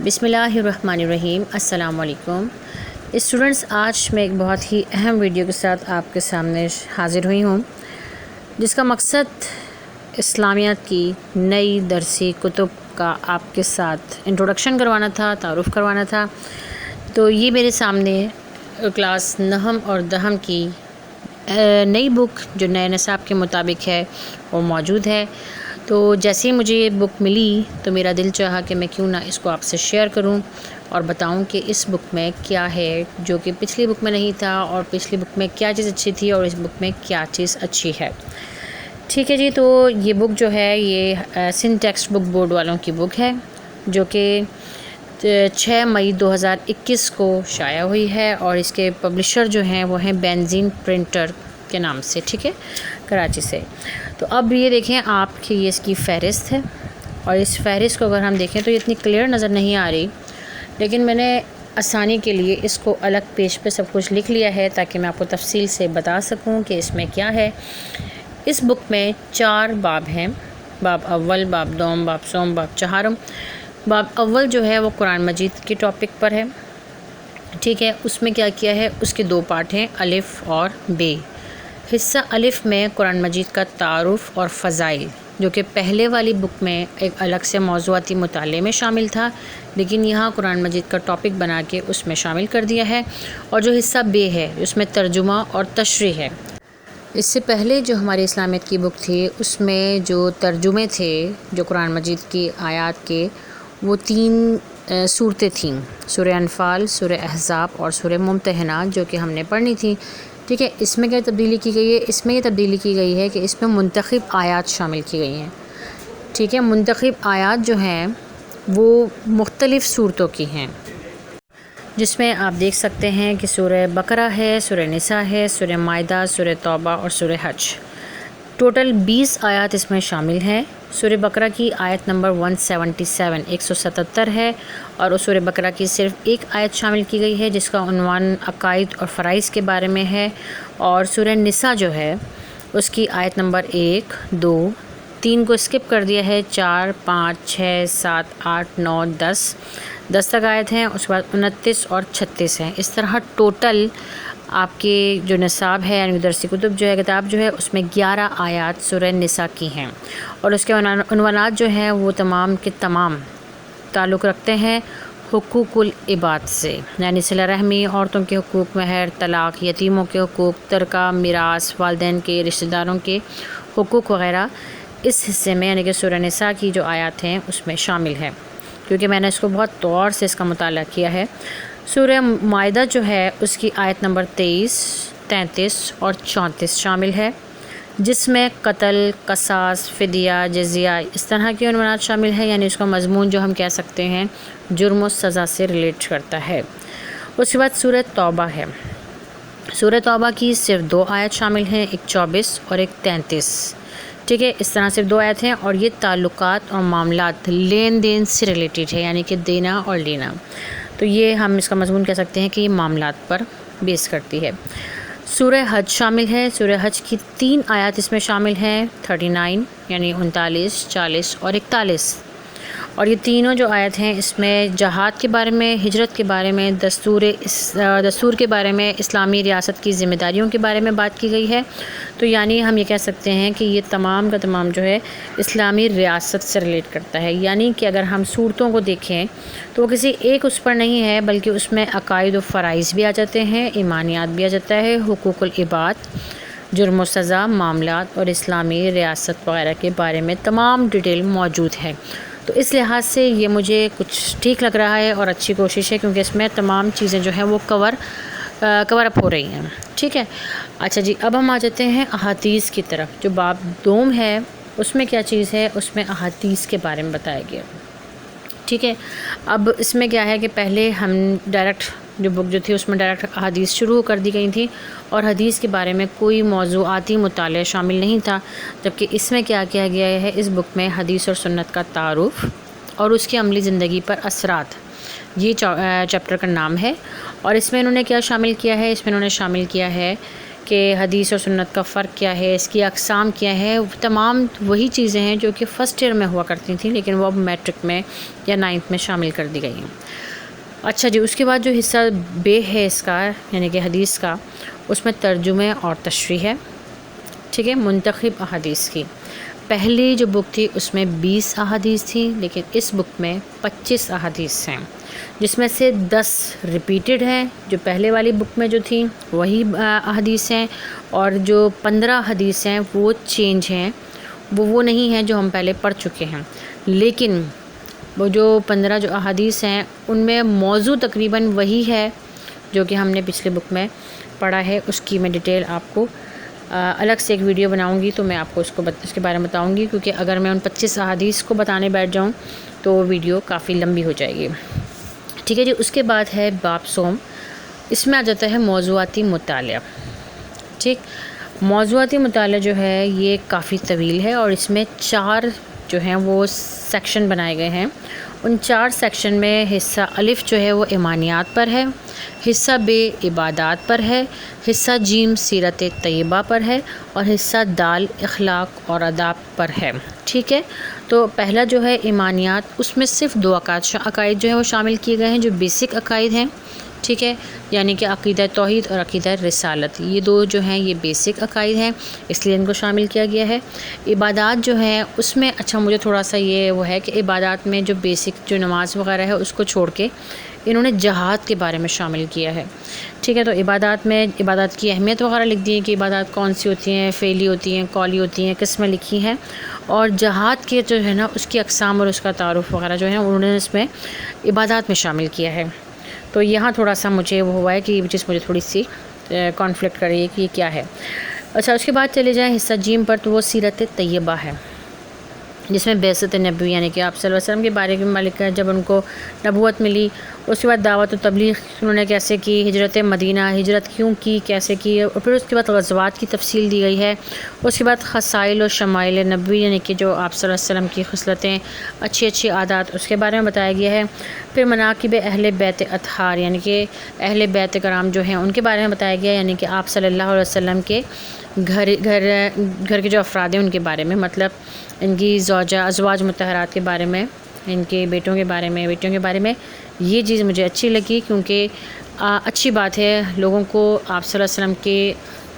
بسم اللہ الرحمن الرحیم۔ السلام علیکم اسٹوڈنٹس، آج میں ایک بہت ہی اہم ویڈیو کے ساتھ آپ کے سامنے حاضر ہوئی ہوں، جس کا مقصد اسلامیات کی نئی درسی کتب کا آپ کے ساتھ انٹروڈکشن کروانا تھا، تعارف کروانا تھا۔ تو یہ میرے سامنے کلاس نہم اور دہم کی نئی بک جو نئے نصاب کے مطابق ہے وہ موجود ہے۔ تو جیسے ہی مجھے یہ بک ملی تو میرا دل چاہا کہ میں کیوں نہ اس کو آپ سے شیئر کروں اور بتاؤں کہ اس بک میں کیا ہے جو کہ پچھلی بک میں نہیں تھا، اور پچھلی بک میں کیا چیز اچھی تھی اور اس بک میں کیا چیز اچھی ہے۔ ٹھیک ہے جی، تو یہ بک جو ہے یہ سندھ ٹیکسٹ بک بورڈ والوں کی بک ہے، جو کہ 6 مئی 2021 کو شائع ہوئی ہے، اور اس کے پبلشر جو ہیں وہ ہیں بینزین پرنٹر کے نام سے، ٹھیک ہے، کراچی سے۔ تو اب یہ دیکھیں آپ کہ یہ اس کی فہرست ہے، اور اس فہرست کو اگر ہم دیکھیں تو یہ اتنی کلیئر نظر نہیں آ رہی، لیکن میں نے آسانی کے لیے اس کو الگ پیج پہ سب کچھ لکھ لیا ہے تاکہ میں آپ کو تفصیل سے بتا سکوں کہ اس میں کیا ہے۔ اس بک میں 4 باب ہیں، باب اول، باب دوم، باب سوم، باب چہارم۔ باب اول جو ہے وہ قرآن مجید کے ٹاپک پر ہے، ٹھیک ہے۔ اس میں کیا کیا ہے، اس کے 2 پارٹ ہیں، الف اور بے۔ حصہ الف میں قرآن مجید کا تعارف اور فضائل، جو کہ پہلے والی بک میں ایک الگ سے موضوعاتی مطالعے میں شامل تھا، لیکن یہاں قرآن مجید کا ٹاپک بنا کے اس میں شامل کر دیا ہے۔ اور جو حصہ بے ہے اس میں ترجمہ اور تشریح ہے۔ اس سے پہلے جو ہماری اسلامیت کی بک تھی اس میں جو ترجمے تھے جو قرآن مجید کی آیات کے، وہ 3 صورتیں تھیں، سورہ انفال، سورہ احزاب اور سورہ ممتحنہ، جو کہ ہم نے پڑھنی تھی، ٹھیک ہے۔ اس میں کیا تبدیلی کی گئی ہے، اس میں یہ تبدیلی کی گئی ہے کہ اس میں منتخب آیات شامل کی گئی ہیں، ٹھیک ہے۔ منتخب آیات جو ہیں وہ مختلف صورتوں کی ہیں، جس میں آپ دیکھ سکتے ہیں کہ سورہ بقرہ ہے، سورہ نساء ہے، سورہ مائدہ، سورہ توبہ اور سورہ حج۔ ٹوٹل 20 آیات اس میں شامل ہیں۔ سورہ بقرہ کی آیت نمبر 177 177 ہے، اور اس سورہ بقرہ کی صرف ایک آیت شامل کی گئی ہے جس کا عنوان عقائد اور فرائض کے بارے میں ہے۔ اور سورہ نساء جو ہے اس کی آیت نمبر 1 2 3 کو اسکپ کر دیا ہے، 4 5 6 7 8 9 10 تک آیت ہیں، اس کے بعد 29 اور 36 ہیں۔ اس طرح ٹوٹل آپ کے جو نصاب ہے یعنی درسی کتب جو ہے، کتاب جو ہے، اس میں 11 آیات سورہ نساء کی ہیں، اور اس کے عنوانات جو ہیں وہ تمام کے تمام تعلق رکھتے ہیں حقوق العباد سے، یعنی صلہ رحمی، عورتوں کے حقوق، مہر، طلاق، یتیموں کے حقوق، ترکہ، میراث، والدین کے، رشتہ داروں کے حقوق وغیرہ اس حصے میں یعنی کہ سورہ نساء کی جو آیات ہیں اس میں شامل ہے، کیونکہ میں نے اس کو بہت غور سے اس کا مطالعہ کیا ہے۔ سورہ مائدہ جو ہے اس کی آیت نمبر 23 33 اور 34 شامل ہے، جس میں قتل، قصاص، فدیہ، جزیہ، اس طرح کے عنوانات شامل ہیں، یعنی اس کا مضمون جو ہم کہہ سکتے ہیں جرم و سزا سے ریلیٹ کرتا ہے۔ اس کے بعد سورہ توبہ ہے۔ سورہ توبہ کی صرف 2 آیت شامل ہیں، ایک 24 اور ایک 33، ٹھیک ہے۔ اس طرح صرف 2 آیت ہیں، اور یہ تعلقات اور معاملات، لین دین سے ریلیٹڈ ہے، یعنی کہ دینا اور لینا، تو یہ ہم اس کا مضمون کہہ سکتے ہیں کہ یہ معاملات پر بیس کرتی ہے۔ سورہ حج شامل ہے۔ سورہ حج کی 3 آیات اس میں شامل ہیں، 39 یعنی 39 40 اور 41، اور یہ تینوں جو آیت ہیں اس میں جہاد کے بارے میں، ہجرت کے بارے میں، دستور کے بارے میں، اسلامی ریاست کی ذمہ داریوں کے بارے میں بات کی گئی ہے۔ تو یعنی ہم یہ کہہ سکتے ہیں کہ یہ تمام کا تمام جو ہے اسلامی ریاست سے ریلیٹ کرتا ہے، یعنی کہ اگر ہم صورتوں کو دیکھیں تو وہ کسی ایک اس پر نہیں ہے، بلکہ اس میں عقائد و فرائض بھی آ جاتے ہیں، ایمانیات بھی آ جاتا ہے، حقوق العباد، جرم و سزا، معاملات اور اسلامی ریاست وغیرہ کے بارے میں تمام ڈیٹیل موجود ہے۔ تو اس لحاظ سے یہ مجھے کچھ ٹھیک لگ رہا ہے، اور اچھی کوشش ہے، کیونکہ اس میں تمام چیزیں جو ہیں وہ کور اپ ہو رہی ہیں، ٹھیک ہے۔ اچھا جی، اب ہم آ جاتے ہیں احادیث کی طرف۔ جو باب دوم ہے اس میں کیا چیز ہے، اس میں احادیث کے بارے میں بتایا گیا، ٹھیک ہے۔ اب اس میں کیا ہے کہ پہلے ہم ڈائریکٹ جو بک جو تھی اس میں ڈائریکٹ احادیث شروع کر دی گئی تھی، اور حدیث کے بارے میں کوئی موضوعاتی مطالعہ شامل نہیں تھا، جبکہ اس میں کیا کیا گیا ہے، اس بک میں حدیث اور سنت کا تعارف اور اس کی عملی زندگی پر اثرات، یہ چیپٹر کا نام ہے۔ اور اس میں انہوں نے کیا شامل کیا ہے، اس میں انہوں نے شامل کیا ہے کہ حدیث اور سنت کا فرق کیا ہے، اس کی اقسام کیا ہے، تمام وہی چیزیں ہیں جو کہ فرسٹ ایئر میں ہوا کرتی تھیں لیکن وہ اب میٹرک میں یا 9th میں شامل کر دی گئی ہیں۔ اچھا جی، اس کے بعد جو حصہ بے ہے اس کا یعنی کہ حدیث کا، اس میں ترجمے اور تشریح ہے، ٹھیک ہے، منتخب احادیث کی۔ پہلی جو بک تھی اس میں 20 احادیث تھیں لیکن اس بک میں 25 احادیث ہیں، جس میں سے 10 ریپیٹڈ ہیں جو پہلے والی بک میں جو تھیں وہی احادیث ہیں، اور جو 15 حدیث ہیں وہ چینج ہیں، وہ نہیں ہیں جو ہم پہلے پڑھ چکے ہیں، لیکن وہ جو 15 جو احادیث ہیں ان میں موضوع تقریباً وہی ہے جو کہ ہم نے پچھلے بک میں پڑھا ہے۔ اس کی میں ڈیٹیل آپ کو الگ سے ایک ویڈیو بناؤں گی تو میں آپ کو اس کے بارے میں بتاؤں گی، کیونکہ اگر میں ان 25 احادیث کو بتانے بیٹھ جاؤں تو وہ ویڈیو کافی لمبی ہو جائے گی، ٹھیک ہے جی۔ اس کے بعد ہے باب صوم، اس میں آ جاتا ہے موضوعاتی مطالعہ، ٹھیک۔ موضوعاتی مطالعہ جو ہے یہ کافی طویل ہے اور اس میں 4 جو ہیں وہ سیکشن بنائے گئے ہیں۔ ان 4 سیکشن میں حصہ الف جو ہے وہ ایمانیات پر ہے، حصہ بے عبادات پر ہے، حصہ جیم سیرت طیبہ پر ہے، اور حصہ دال اخلاق اور آداب پر ہے، ٹھیک ہے۔ تو پہلا جو ہے ایمانیات، اس میں صرف 2 عقائد جو ہیں وہ شامل کیے گئے ہیں جو بیسک عقائد ہیں، ٹھیک ہے، یعنی کہ عقیدہ توحید اور عقیدہ رسالت، یہ 2 جو ہیں یہ بیسک عقائد ہیں، اس لیے ان کو شامل کیا گیا ہے۔ عبادات جو ہیں اس میں اچھا مجھے تھوڑا سا یہ وہ ہے کہ عبادات میں جو بیسک جو نماز وغیرہ ہے اس کو چھوڑ کے انہوں نے جہاد کے بارے میں شامل کیا ہے، ٹھیک ہے۔ تو عبادات میں عبادات کی اہمیت وغیرہ لکھ دی ہے کہ عبادات کون سی ہوتی ہیں، فعلی ہوتی ہیں، قولی ہوتی ہیں، قسمیں لکھی ہیں، اور جہاد کے جو ہے نا اس کی اقسام اور اس کا تعارف وغیرہ جو ہے انہوں نے اس میں عبادات میں شامل کیا ہے۔ تو یہاں تھوڑا سا مجھے وہ ہوا ہے کہ یہ چیز مجھے تھوڑی سی کانفلکٹ کر رہی ہے کہ یہ کیا ہے۔ اچھا، اس کے بعد چلے جائیں حصہ جیم پر، تو وہ سیرت طیبہ ہے، جس میں بعثت نبوی یعنی کہ آپ صلی اللہ علیہ وسلم کے بارے میں مالک ہے، جب ان کو نبوت ملی، اس کے بعد دعوت و تبلیغ انہوں نے کیسے کی، ہجرت مدینہ، ہجرت کیوں کی، کیسے کی، اور پھر اس کے بعد غزوات کی تفصیل دی گئی ہے۔ اس کے بعد خصائل و شمائل نبوی یعنی کہ جو آپ صلی اللہ علیہ وسلم کی خصلتیں، اچھی عادات، اس کے بارے میں بتایا گیا ہے۔ پھر مناقب اہل بیت اطہار یعنی کہ اہل بیت کرام جو ہیں ان کے بارے میں بتایا گیا، یعنی کہ آپ صلی اللہ علیہ وسلم کے گھر کے جو افراد ہیں ان کے بارے میں، مطلب ان کی ازواج مطہرات کے بارے میں، ان کے بیٹوں کے بارے میں یہ چیز مجھے اچھی لگی، کیونکہ اچھی بات ہے لوگوں کو آپ صلی اللہ علیہ وسلم کے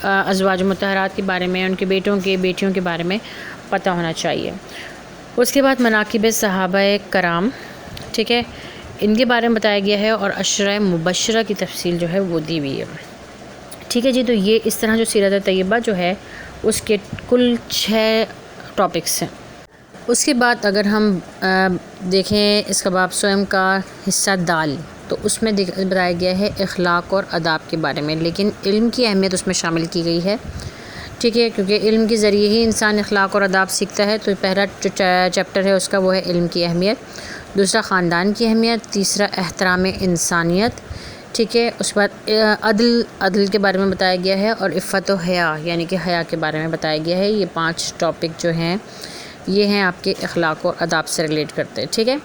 ازواج مطہرات کے بارے میں، ان کے بیٹیوں کے بارے میں پتہ ہونا چاہیے۔ اس کے بعد مناقب صحابہ کرام، ٹھیک ہے، ان کے بارے میں بتایا گیا ہے، اور عشرہ مبشرہ کی تفصیل جو ہے وہ دی ہوئی ہے، ٹھیک ہے جی۔ تو یہ اس طرح جو سیرت طیبہ جو ہے اس کے کل 6 ٹاپکس ہیں۔ اس کے بعد اگر ہم دیکھیں اس کا باب صوم کا حصہ دال، تو اس میں بتایا گیا ہے اخلاق اور آداب کے بارے میں، لیکن علم کی اہمیت اس میں شامل کی گئی ہے، ٹھیک ہے، کیونکہ علم کے ذریعے ہی انسان اخلاق اور آداب سیکھتا ہے۔ تو پہلا چیپٹر ہے اس کا وہ ہے علم کی اہمیت، دوسرا خاندان کی اہمیت، تیسرا احترام انسانیت، ٹھیک ہے۔ اس کے بعد عدل کے بارے میں بتایا گیا ہے، اور عفت و حیا یعنی کہ حیا کے بارے میں بتایا گیا ہے۔ یہ 5 ٹاپک جو ہیں یہ ہیں آپ کے اخلاق اور آداب سے ریلیٹ کرتے ہیں، ٹھیک ہے۔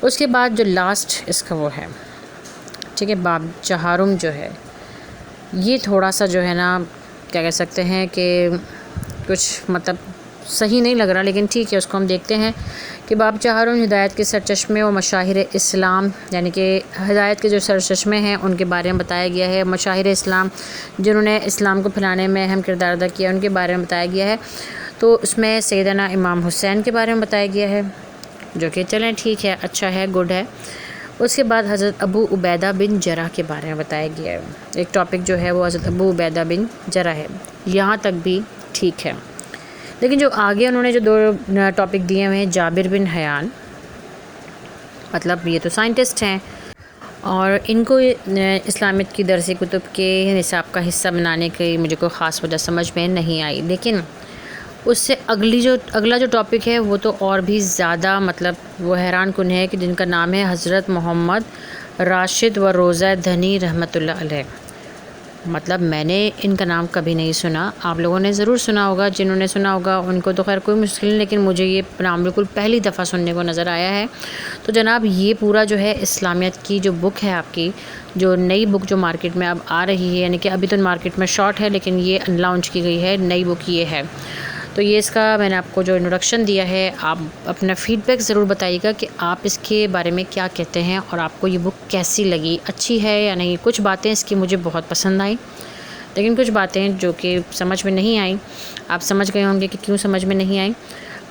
اس کے بعد جو لاسٹ اس کا وہ ہے، ٹھیک ہے، باب چہارم جو ہے یہ تھوڑا سا جو ہے نا کیا کہہ سکتے ہیں کہ کچھ مطلب صحیح نہیں لگ رہا، لیکن ٹھیک ہے اس کو ہم دیکھتے ہیں کہ باب چہارم ہدایت کے سرچشمے و مشاہیر اسلام یعنی کہ ہدایت کے جو سرچشمے ہیں ان کے بارے میں بتایا گیا ہے، مشاہیر اسلام جنہوں نے اسلام کو پھیلانے میں اہم کردار ادا کیا ان کے بارے میں بتایا گیا ہے۔ تو اس میں سیدنا امام حسین کے بارے میں بتایا گیا ہے، جو کہ چلیں ٹھیک ہے، اچھا ہے، گڈ ہے۔ اس کے بعد حضرت ابو عبیدہ بن جرح کے بارے میں بتایا گیا ہے، ایک ٹاپک جو ہے وہ حضرت ابو عبیدہ بن جرح ہے، یہاں تک بھی ٹھیک ہے۔ لیکن جو آگے انہوں نے جو 2 ٹاپک دیے ہوئے ہیں، جابر بن حیان، مطلب یہ تو سائنٹسٹ ہیں اور ان کو اسلامیت کی درسی کتب کے نصاب کا حصہ بنانے کی مجھے کوئی خاص وجہ سمجھ میں نہیں آئی، لیکن اس سے اگلا جو ٹاپک ہے وہ تو اور بھی زیادہ مطلب وہ حیران کن ہے، کہ جن کا نام ہے حضرت محمد راشد و روزہ دھنی رحمۃ اللہ علیہ، مطلب میں نے ان کا نام کبھی نہیں سنا، آپ لوگوں نے ضرور سنا ہوگا، جنہوں نے سنا ہوگا ان کو تو خیر کوئی مشکل نہیں، لیکن مجھے یہ نام بالکل پہلی دفعہ سننے کو نظر آیا ہے۔ تو جناب یہ پورا جو ہے اسلامیات کی جو بک ہے آپ کی، جو نئی بک جو مارکیٹ میں اب آ رہی ہے، یعنی کہ ابھی تو مارکیٹ میں شارٹ ہے لیکن یہ لانچ کی گئی ہے، نئی بک یہ ہے۔ تو یہ اس کا میں نے آپ کو جو انٹروڈکشن دیا ہے، آپ اپنا فیڈ بیک ضرور بتائیے گا کہ آپ اس کے بارے میں کیا کہتے ہیں اور آپ کو یہ بک کیسی لگی، اچھی ہے یا نہیں۔ کچھ باتیں اس کی مجھے بہت پسند آئیں، لیکن کچھ باتیں جو کہ سمجھ میں نہیں آئیں، آپ سمجھ گئے ہوں گے کہ کیوں سمجھ میں نہیں آئیں۔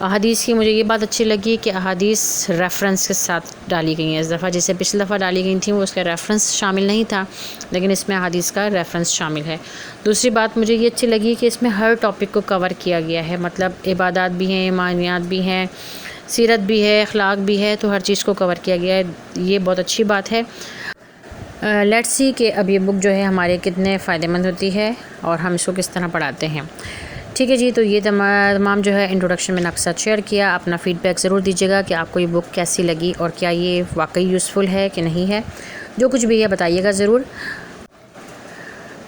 احادیث کی مجھے یہ بات اچھی لگی کہ احادیث ریفرنس کے ساتھ ڈالی گئی ہیں اس دفعہ، جیسے پچھلی دفعہ ڈالی گئی تھیں وہ اس کا ریفرنس شامل نہیں تھا، لیکن اس میں احادیث کا ریفرنس شامل ہے۔ دوسری بات مجھے یہ اچھی لگی کہ اس میں ہر ٹاپک کو کور کیا گیا ہے، مطلب عبادات بھی ہیں، ایمانیات بھی ہیں، سیرت بھی ہے، اخلاق بھی ہے، تو ہر چیز کو کور کیا گیا ہے، یہ بہت اچھی بات ہے۔ لیٹس سی کہ اب یہ بک جو ہے ہمارے کتنے فائدہ مند ہوتی ہے اور ہم اس کو کس طرح پڑھاتے ہیں۔ ٹھیک ہے جی، تو یہ تمام جو ہے انٹروڈکشن میں نے آپ کے ساتھ شیئر کیا۔ اپنا فیڈ بیک ضرور دیجیے گا کہ آپ کو یہ بک کیسی لگی اور کیا یہ واقعی یوزفل ہے کہ نہیں ہے، جو کچھ بھی ہے بتائیے گا ضرور۔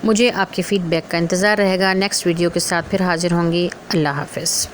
مجھے آپ کے فیڈ بیک کا انتظار رہے گا۔ نیکسٹ ویڈیو کے ساتھ پھر حاضر ہوں گی۔ اللہ حافظ۔